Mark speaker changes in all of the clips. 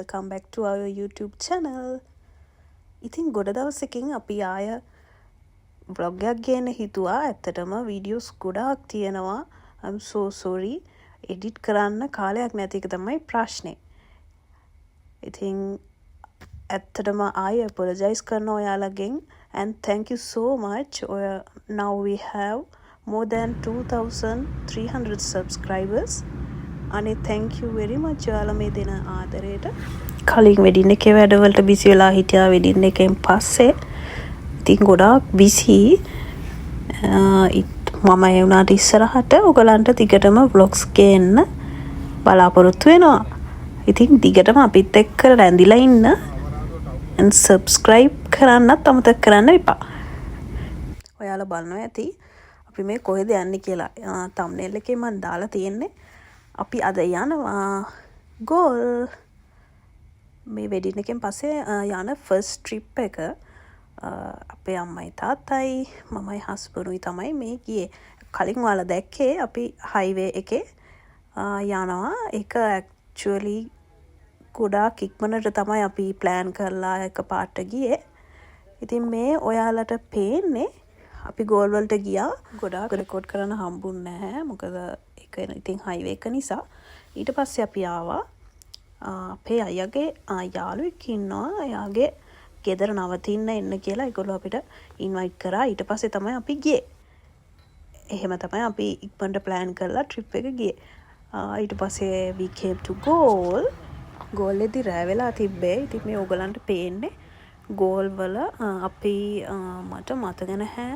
Speaker 1: welcome back to our YouTube channel. ඉතින් ගොඩ දවසකින් අපි ආය vlog එකක් ගේන්න හිතුවා. ඇත්තටම videos ගොඩාක් තියෙනවා. I'm so sorry. edit කරන්න කාලයක් නැති එක තමයි ප්‍රශ්නේ. ඉතින් ඇත්තටම ආය apologize කරනවා ඔයාලගෙන් and thank you so much. Now we have more than 2300 subscribers. අනේ thank you very much ඔයාලා මේ දෙන ආදරයට. කලින් වෙඩින් එකේ වැඩවලට බිසි වෙලා හිටියා. වෙඩින් එකෙන් පස්සේ ඉතින් ගොඩාක් බිසි. මම ඒ වුණාට ඉස්සරහට ඔයගලන්ට දිගටම vlogs ගේන්න බලාපොරොත්තු වෙනවා. ඉතින් දිගටම අපිත් එක්ක රැඳිලා ඉන්න and subscribe කරන්නත් අමතක කරන්න එපා. ඔයාලා බලනවා ඇති අපි මේ කොහෙද යන්නේ කියලා. thumbnail එකේ මම දාලා තියෙන්නේ අපි අද යනවා ගෝල්. මේ වෙඩින් එකෙන් පස්සේ යන ෆස්ට් ට්‍රිප් එක අපේ අම්මයි තාත්තයි මමයි හස්බන්ඩුයි තමයි මේ ගියේ. කලින් ඔයාලා දැක්කේ අපි හයිවේ එකේ යනවා. ඒක ඇක්චුවලි ගොඩාක් ඉක්මනට තමයි අපි ප්ලෑන් කරලා එකපාරට ගියේ. ඉතින් මේ ඔයාලට පේන්නේ අපි ගෝල් වලට ගියා. ගොඩාක් රෙකෝඩ් කරන්න හම්බුන්නේ නැහැ. මොකද ඒක ඉතින් හයිවේ එක නිසා. ඊට පස්සේ අපි ආවා අපේ අයියාගේ යාළුවෙක් ඉන්නවා. එයාගේ ගෙදර නවතින්න එන්න කියලා ඒගොල්ලෝ අපිට ඉන්වයිට් කරා. ඊට පස්සේ තමයි අපි ගියේ. එහෙම තමයි අපි ඉක්මනට ප්ලෑන් කරලා ට්‍රිප් එක ගියේ. ඊට පස්සේ we came to goal. Goal එකේදී රැ වෙලා තිබ්බේ. ඉතින් මේ ඕගලන්ට පේන්නේ ගෝල් වල අපි මට මතක නැහැ.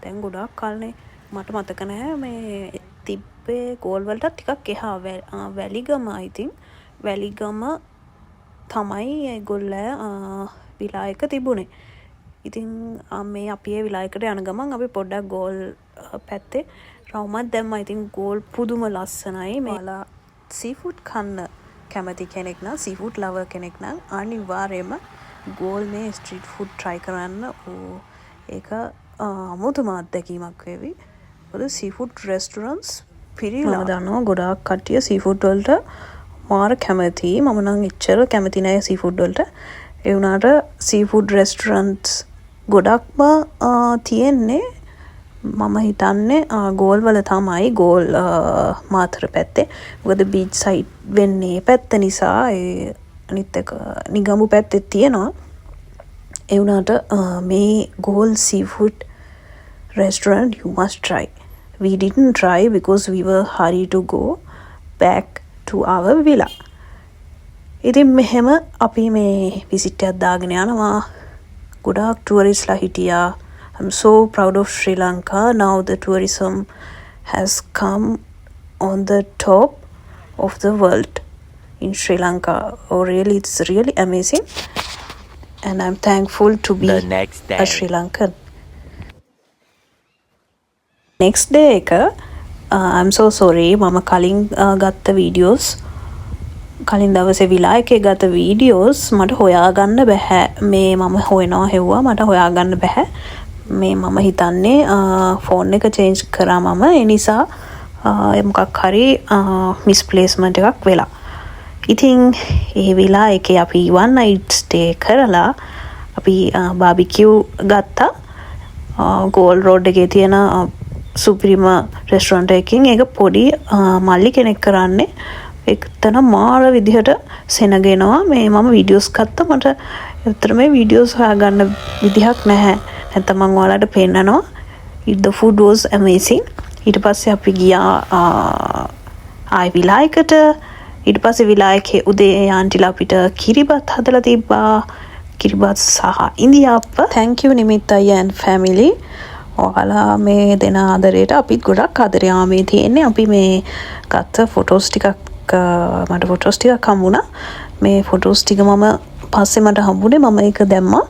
Speaker 1: දැන් ගොඩාක් කල්නේ මට මතක නැහැ මේ තිබ්බේ ගෝල් වලට ටිකක් එහා වැලිගම. I think වැලිගම තමයි ඒගොල්ලෝ විලායක තිබුණේ. ඉතින් මේ අපි ඒ විලායකට යන ගමන් අපි පොඩ්ඩක් ගෝල් පැත්තේ රවුමක් දැම්මා. ඉතින් ගෝල් පුදුම ලස්සනයි. මේලා සීෆුඩ් කන්න කැමති කෙනෙක් නම් සීෆුඩ් ලවර් කෙනෙක් නම් අනිවාර්යයෙන්ම ගෝල් මේ ස්ට්‍රීට් ෆුඩ් try කරන්න. ඒක අමුතුම අත්දැකීමක් වේවි. මොකද සීෆුඩ් රෙස්ටොරන්ට්ස් පිරීලා. මම දන්නවා ගොඩාක් කට්ටිය සීෆුඩ් වලට මාර කැමති. මම නම් එච්චර කැමති නෑ සීෆුඩ් වලට. ඒ වුණාට සීෆුඩ් රෙස්ටොරන්ට්ස් ගොඩක්ම තියෙන්නේ මම හිතන්නේ ගෝල් වල තමයි. ගෝල් මාතර පැත්තේ. මොකද බීච් සයිඩ් වෙන්නේ පැත්ත නිසා. ඒ අනිත් එක නිගම්බු පැත්තේ තියෙනවා. ඒ වුණාට මේ goal seafood restaurant you must try. We didn't try because we were hurried to go back to our villa. ඉතින් මෙහෙම අපි මේ visit එකක් දාගෙන යනවා. ගොඩාක් touristලා හිටියා. I'm so proud of Sri Lanka. Now the tourism has come on the top of the world in Sri Lanka. Oh really, it's really amazing. And I'm thankful to be a Sri Lankan. Next day එක I'm so sorry මම කලින් ගත්ත videos කලින් දවසේ විලා එකේ ගත්ත videos මට හොයාගන්න බෑ. මේ මම හොයනවා හෙව්වා මට හොයාගන්න බෑ. මේ මම හිතන්නේ ෆෝන් එක change කරා මම. ඒ නිසා මොකක් හරි misplacement එකක් වෙලා. ඉතින් ඒ විලා එකේ අපි one night stay කරලා අපි barbecue ගත්තා. ගෝල් රෝඩ් එකේ තියෙන සුපිරිම රෙස්ටොරන්ට් එකකින්. ඒක පොඩි මල්ලි කෙනෙක් කරන්නේ. එක්තන මාර විදිහට සෙනගෙනවා. මේ මම වීඩියෝස් ගත්තා. මට ඇත්තට මේ වීඩියෝස් හොයාගන්න විදිහක් නැහැ. නැත්නම් මම ඔයාලට පෙන්නනවා. The food was amazing. ඊට පස්සේ අපි ගියා ආයි විලායකට. ඊට පස්සේ විලායකේ උදේ යාන්ටිලා අපිට කිරිබත් හදලා තිබ්බා. කිරිබත් සහ ඉන්දියාප්ප. Thank you නිමිත් අයියා and family. ඔයාලා මේ දෙන ආදරයට අපිත් ගොඩක් ආදරේ ආමේ තියෙන්නේ. අපි මේ ගත්ත ෆොටෝස් ටිකක් මට ෆොටෝස් ටිකක් හම්බුණා. මේ ෆොටෝස් ටික මම පස්සේ මට හම්බුනේ. මම ඒක දැම්මා.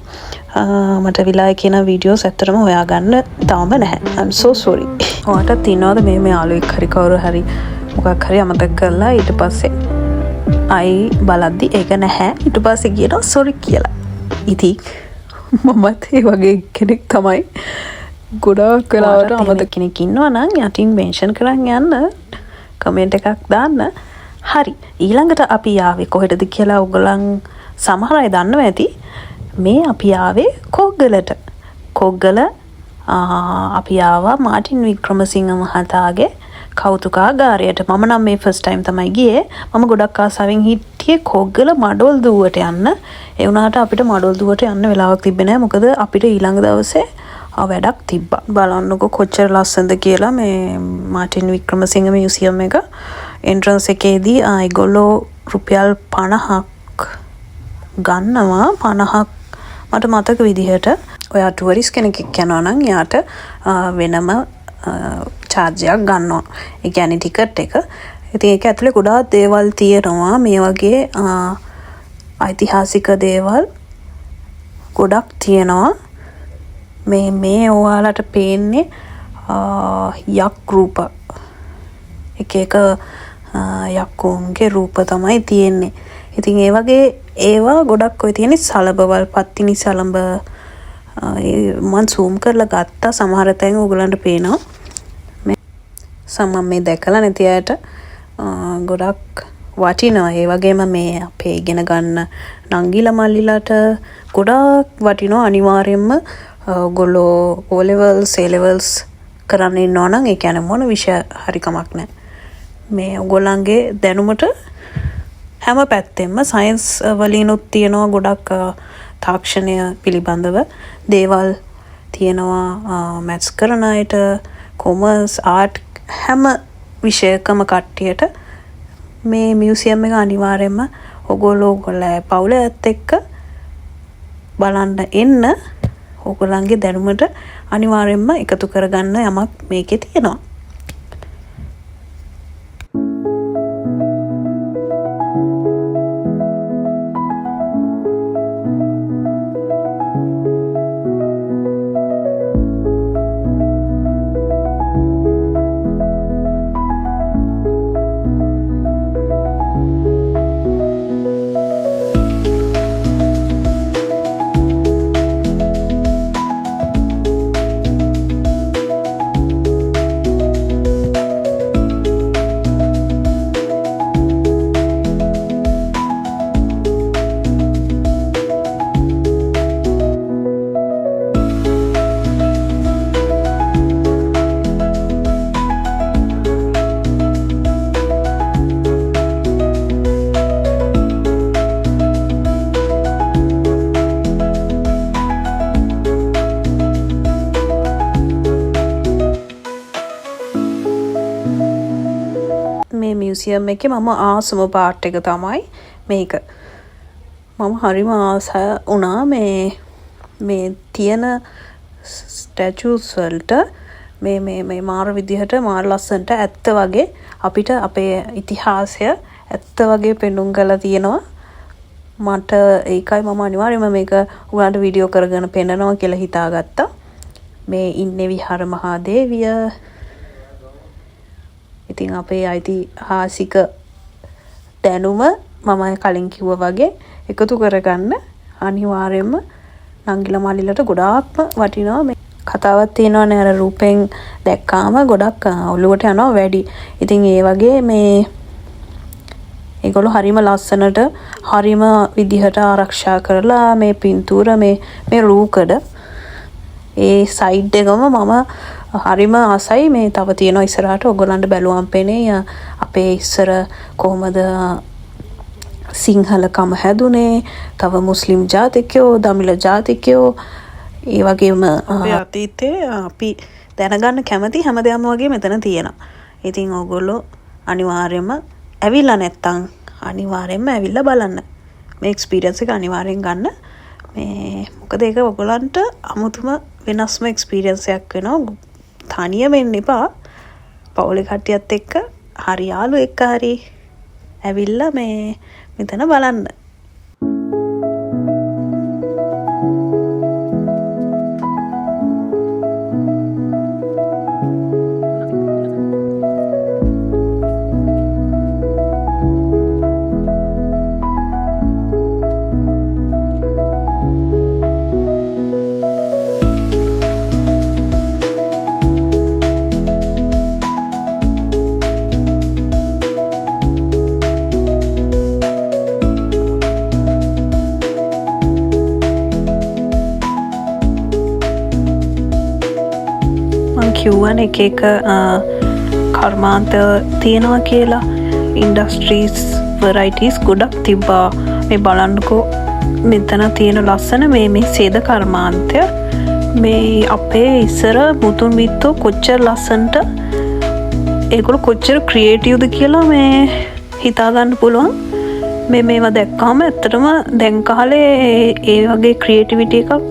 Speaker 1: මට විලාය කියන වීඩියෝස් ඇත්තටම හොයාගන්න තාම නැහැ. I'm so sorry. ඔයාලට තියනවාද මේ යාළුවෙක් හරි කවුරු හරි මොකක් හරි අමතක කරලා ඊට පස්සේ අයි බලද්දි ඒක නැහැ. ඊට පස්සේ කියනවා sorry කියලා. ඉතින් මමත් ඒ වගේ කෙනෙක් තමයි. ගොඩාක් වෙලාවට අමතක කෙනෙක් ඉන්නවා නම් යටින් මෙන්ෂන් කරන් යන්න. කමෙන්ට් එකක් දාන්න. හරි ඊළඟට අපි ආවේ කොහෙටද කියලා ඔයගොල්ලන් සමහර අය දන්නවා ඇති. මේ අපි ආවේ කොග්ගලට. කොග්ගල අපි ආවා මාටින් වික්‍රමසිංහ මහතාගේ කෞතුකාගාරයට. මම නම් මේ ෆස්ට් ටයිම් තමයි ගියේ. මම ගොඩක් ආසාවෙන් හිටියේ කොග්ගල මඩොල් දුවට යන්න. ඒ වුණාට අපිට මඩොල් දුවට යන්න වෙලාවක් තිබ්බේ නැහැ. මොකද අපිට ඊළඟ දවසේ වැඩක් තිබ්බා. බලන්නකො කොච්චර ලස්සනද කියලා මේ මාටින් වික්‍රමසිංහ මියුසියම් එක. එන්ට්‍රන්ස් එකේදී ඒගොල්ලෝ රුපියල් 50ක් ගන්නවා. 50ක් මට මතක විදිහට. ඔයා ටුවරිස් කෙනෙක් යනවා නම් යාට වෙනම චාර්ජයක් ගන්නවා. ඒ කියන්නේ ටිකට් එක. ඉතින් ඒක ඇතුලේ ගොඩාක් දේවල් තියෙනවා. මේ වගේ ඓතිහාසික දේවල් ගොඩක් තියෙනවා. මේ ඔයාලට පේන්නේ යක් රූප. එක යක්කුන්ගේ රූප තමයි තියෙන්නේ. ඉතින් ඒ වගේ ඒවා ගොඩක් ඔය තියෙන්නේ සලබවල් පත්තිනි සලඹ. මම zoom කරලා ගත්තා. සමහර තැන් ඔයගලන්ට පේනවා. මේ දැකලා නැති අයට ගොඩක් වටිනවා. ඒ වගේම මේ අපේ ඉගෙන ගන්න නංගිලා මල්ලිලාට ගොඩක් වටිනවා. අනිවාර්යයෙන්ම ඔයගොල්ලෝ O levels A levels කරන්න ඉන්නවා නම් ඒ කියන්නේ මොන විෂය හරි කමක් නැහැ. මේ ඔයගොල්ලන්ගේ දැනුමට හැම පැත්තෙම සයන්ස් වලිනුත් තියෙනවා ගොඩක් තාක්ෂණය පිළිබඳව දේවල් තියෙනවා. මැත්ස් කරන අයට කොමර්ස් ආර්ට් හැම විෂයකම කට්ටියට මේ මියුසියම් එක අනිවාර්යයෙන්ම ඔයගොල්ලෝ පවුලත් එක්ක බලන්න එන්න. ඔයගොල්ලන්ගේ දැනුමට අනිවාර්යයෙන්ම එකතු කරගන්න යමක් මේකේ තියෙනවා. මේ මියුසියම් එකේ මම ආසම පාර්ට් එක තමයි මේක. මම හරිම ආස වුණා මේ තියෙන ස්ටැචුස් වලට මේ මාර විදිහට මාර ලස්සනට ඇත්ත වගේ අපිට අපේ ඉතිහාසය ඇත්ත වගේ පෙන්눔 කරලා තියෙනවා. මට ඒකයි මම අනිවාර්යයෙන්ම මේක උගලන්ට වීඩියෝ කරගෙන පෙන්නනවා කියලා හිතාගත්තා. මේ ඉන්නේ විහාර මහාදේවිය. ඉතින් අපේ ඓතිහාසික දැනුම මම කලින් කිව්වා වගේ එකතු කරගන්න අනිවාර්යයෙන්ම නංගිලා මාලිලට ගොඩාක්ම වටිනවා. මේ කතාවක් තියෙනවානේ අර රූපෙන් දැක්කාම ගොඩක් ඔළුවට යනවා වැඩි. ඉතින් ඒ වගේ මේ ඒගොල්ලෝ හරිම ලස්සනට හරිම විදිහට ආරක්ෂා කරලා මේ පින්තූර මේ රූකඩ ඒ සයිඩ් එකම මම හරිම ආසයි. මේ තව තියෙනවා ඉස්සරහට ඔයගොල්ලන්ට බැලුවම් පෙනේ අපේ ඉස්සර කොහමද සිංහලකම හැදුනේ, තව මුස්ලිම් ජාතිකයෝ, දමිළ ජාතිකයෝ, ඒ වගේම අපේ අතීතේ අපි දැනගන්න කැමති හැමදේම වගේ මෙතන තියෙනවා. ඉතින් ඔයගොල්ලෝ අනිවාර්යයෙන්ම ඇවිල්ලා නැත්තම් අනිවාර්යයෙන්ම ඇවිල්ලා බලන්න. මේ එක්ස්පීරියන්ස් එක අනිවාර්යෙන් ගන්න. මේ මොකද ඒක ඔයගොල්ලන්ට අමුතුම වෙනස්ම එක්ස්පීරියන්ස් එකක් වෙනවා. තනියම එන්න එපා. පවුලේ කට්ටියත් එක්ක හරි යාළුවෙක් එක්ක හරි ඇවිල්ලා මෙතන බලන්න. කිව්වන එක කර්මාන්ත තියෙනවා කියලා ඉන්ඩස්ට්‍රීස් වරයිටස් ගොඩක් තිබ්බා මේ බලන්නකෝ මෙතන තියෙන ලස්සන මේ සේද කර්මාන්තය මේ අපේ ඉස්සර මුතුන් මිත්තෝ කොච්චර ලස්සන්ට ඒගොල්ලෝ කොච්චර ක්‍රියේටිව්ද කියලා මේ හිතාගන්න පුළුවන් මේවා දැක්කාම ඇත්තටම දැන් කාලේ ඒ වගේ ක්‍රියේටිවිටි එකක්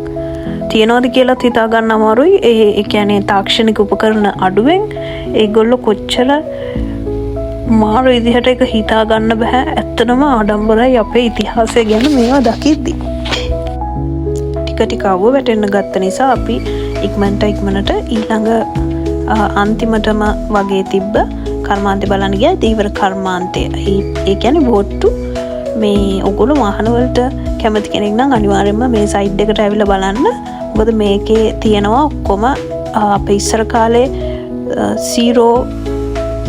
Speaker 1: තියනවාද කියලා හිතාගන්න අමාරුයි ඒ කියන්නේ තාක්ෂණික උපකරණ අඩුවෙන් ඒගොල්ලෝ කොච්චර මාර විදිහට එක හිතාගන්න බෑ ඇත්තටම ආඩම්බරයි අපේ ඉතිහාසය ගැන මේවා දකිද්දි ටික ටික අවුව වැටෙන්න ගත්ත නිසා අපි ඉක්මනට ඊළඟ අන්තිමටම වගේ තිබ්බ කර්මාන්තය බලන්න ගියා දීවර කර්මාන්තය ඒ කියන්නේ බෝට්ටු මේ ඔගොල්ලෝ වාහන වලට කැමති කෙනෙක් නම් අනිවාර්යයෙන්ම මේ සයිඩ් එකට ඇවිල්ලා බලන්න මොකද මේකේ තියෙනවා ඔක්කොම අපේ ඉස්සර කාලේ 0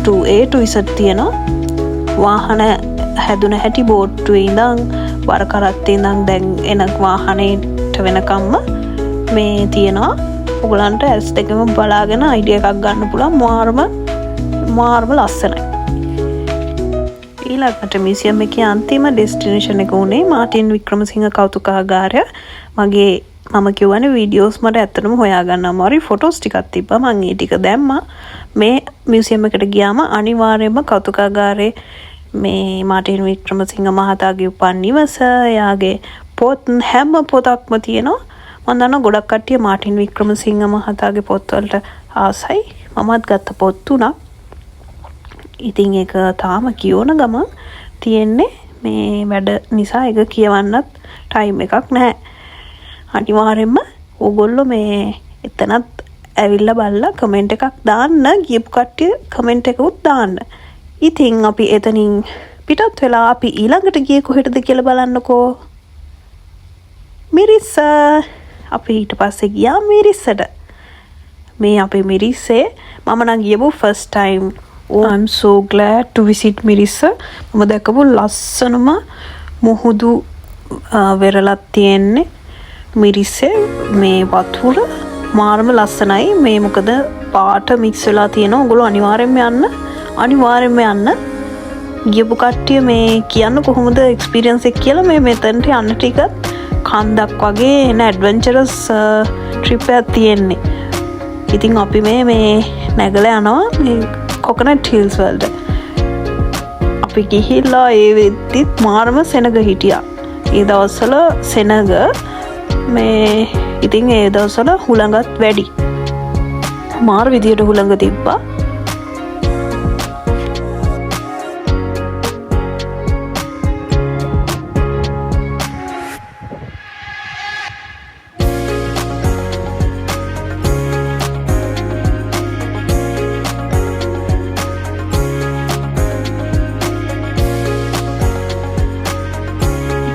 Speaker 1: to A to Z තියෙනවා වාහන හැදුන හැටි බෝට්ටුවේ ඉඳන් බර කරත්තේ ඉඳන් දැන් එන වාහනේට වෙනකම්ම මේ තියෙනවා ඔයගලන්ට ඇස් දෙකම බලාගෙන අයිඩියා එකක් ගන්න පුළුවන් මාර්ම ලස්සනයි ඊළඟට මියුසියම් එකේ අන්තිම ඩෙස්ටිනේෂන් එක උනේ මාටින් වික්‍රමසිංහ කෞතුකාගාරය මගේ මම කියවනේ වීඩියෝස් මට ඇත්තටම හොයාගන්න අමාරුයි ෆොටෝස් ටිකක් තිබ්බා මම ඒ ටික දැම්මා මේ මියුසියම් එකට ගියාම අනිවාර්යයෙන්ම කෞතුකාගාරේ මේ මාටින් වික්‍රමසිංහ මහතාගේ උපන් නිවස එයාගේ පොත් හැම පොතක්ම තියෙනවා මම දන්නවා ගොඩක් කට්ටිය මාටින් වික්‍රමසිංහ මහතාගේ පොත්වලට ආසයි මමත් ගත්ත පොත් තුනක් ඉතින් ඒක තාම කියවන ගමන් තියෙන්නේ මේ වැඩ නිසා ඒක කියවන්නත් ටයිම් එකක් නැහැ අනිවාර්යෙන්ම ඕගොල්ලෝ මේ එතනත් ඇවිල්ලා බලලා කමෙන්ට් එකක් දාන්න ගියපු කට්ටිය කමෙන්ට් එකකුත් දාන්න. ඉතින් අපි එතනින් පිටත් වෙලා අපි ඊළඟට ගියේ කොහෙටද කියලා බලන්නකෝ. මිරිස්ස. අපි ඊට පස්සේ ගියා මිරිස්සට. මේ අපේ මිරිස්සේ මම නම් ගියපු first time. Oh I'm so glad to visit Mirissa. මම දැකපු ලස්සනම මුහුදු වෙරළක් තියෙන්නේ. මිරිස්සේ මේ වතුර මාරම ලස්සනයි මේ මොකද පාට මික්ස් වෙලා තියෙනවා ඔයගොල්ලෝ අනිවාර්යෙන්ම යන්න ගියපු කට්ටිය මේ කියන්න කොහොමද එක්ස්පීරියන්ස් එක කියලා මේ මෙතනට යන්න ටික කන්දක් වගේ එන ඇඩ්වෙන්චරස් ට්‍රිප් එකක් තියෙන්නේ ඉතින් අපි මේ නැගලා යනවා මේ කොකනට් හිල්ස් වලට අපි ගිහිල්ලා ඒ වෙද්දිත් මාරම සෙනග හිටියා ඒ දවස්වල සෙනග මේ ඉතින් ඒ දවස්වල හුළඟත් වැඩි මාර විදියට හුළඟ තිබ්බා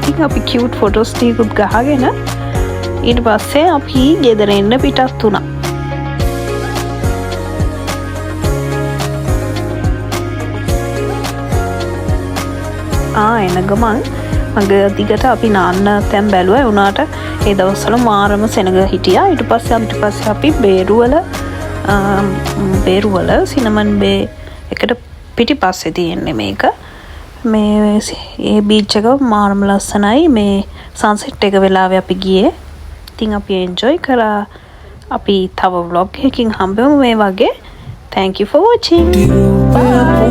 Speaker 1: ඉතින් අපි කියුට් ෆොටෝස් ටිකකුත් ගහගෙන ඊට පස්සේ අපි ගෙදර එන්න පිටත් වුණා. එන ගමන් මගේ දිගට අපි නාන්න තැන් බැලුවා වුණාට ඒ දවස්වල මාරම සෙනග හිටියා. ඊට පස්සේ අපි බේරුවල සිනමන් බේ එකට පිටිපස්සේ තියෙන්නේ මේක. මේ ඒ බීච් එක මාරම ලස්සනයි. මේ සන්සෙට් එක වෙලාවේ අපි ගියේ. ඉතින් අපි එන්ජොයි කරා අපි තව vlog එකකින් හම්බෙමු මේ වගේ thank you for watching bye